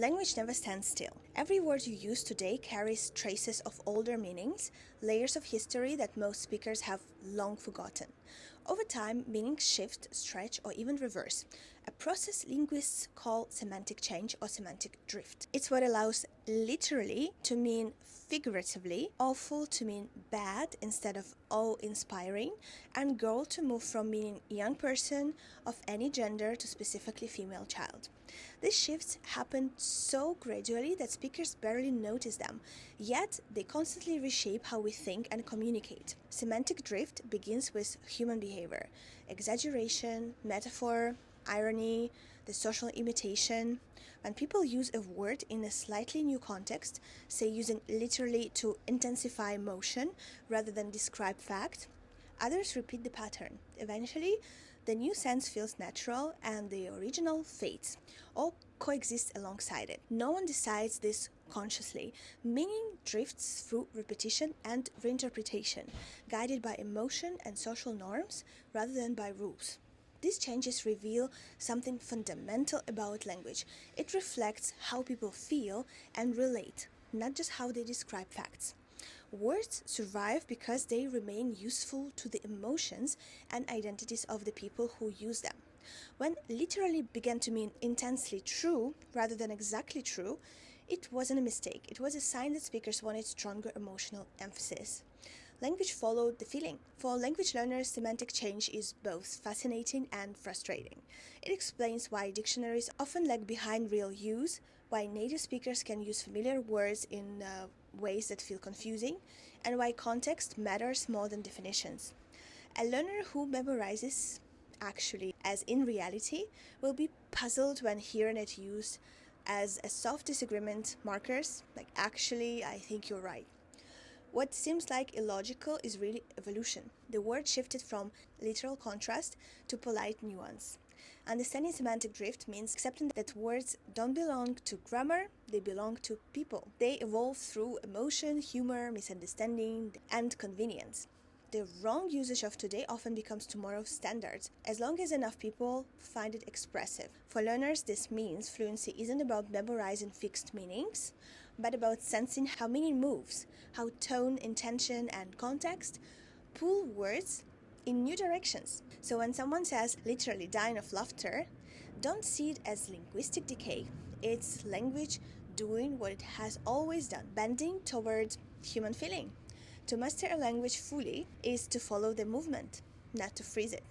Language never stands still. Every word you use today carries traces of older meanings, layers of history that most speakers have long forgotten. Over time, meanings shift, stretch, or even reverse, a process linguists call semantic change or semantic drift. It's what allows literally to mean figuratively, awful to mean bad instead of awe-inspiring, and girl to move from meaning young person of any gender to specifically female child. These shifts happen so gradually that speakers barely notice them, yet they constantly reshape how we think and communicate. Semantic drift begins with human behavior, exaggeration, metaphor, irony, the social imitation. When people use a word in a slightly new context, say using literally to intensify emotion rather than describe fact, others repeat the pattern. Eventually, the new sense feels natural and the original fades, or coexists alongside it. No one decides this consciously. Meaning drifts through repetition and reinterpretation, guided by emotion and social norms rather than by rules. These changes reveal something fundamental about language. It reflects how people feel and relate, not just how they describe facts. Words survive because they remain useful to the emotions and identities of the people who use them. When literally began to mean intensely true rather than exactly true, it wasn't a mistake. It was a sign that speakers wanted stronger emotional emphasis. Language followed the feeling. For language learners, semantic change is both fascinating and frustrating. It explains why dictionaries often lag behind real use, why native speakers can use familiar words in ways that feel confusing, and why context matters more than definitions. A learner who memorizes actually as in reality will be puzzled when hearing it used as a soft disagreement markers, like actually, I think you're right. What seems like illogical is really evolution. The word shifted from literal contrast to polite nuance. Understanding semantic drift means accepting that words don't belong to grammar, they belong to people. They evolve through emotion, humor, misunderstanding, and convenience. The wrong usage of today often becomes tomorrow's standard, as long as enough people find it expressive. For learners, this means fluency isn't about memorizing fixed meanings, but about sensing how meaning moves, how tone, intention, and context pull words in new directions. So when someone says literally dying of laughter, don't see it as linguistic decay. It's language doing what it has always done, bending toward human feeling. To master a language fully is to follow the movement, not to freeze it.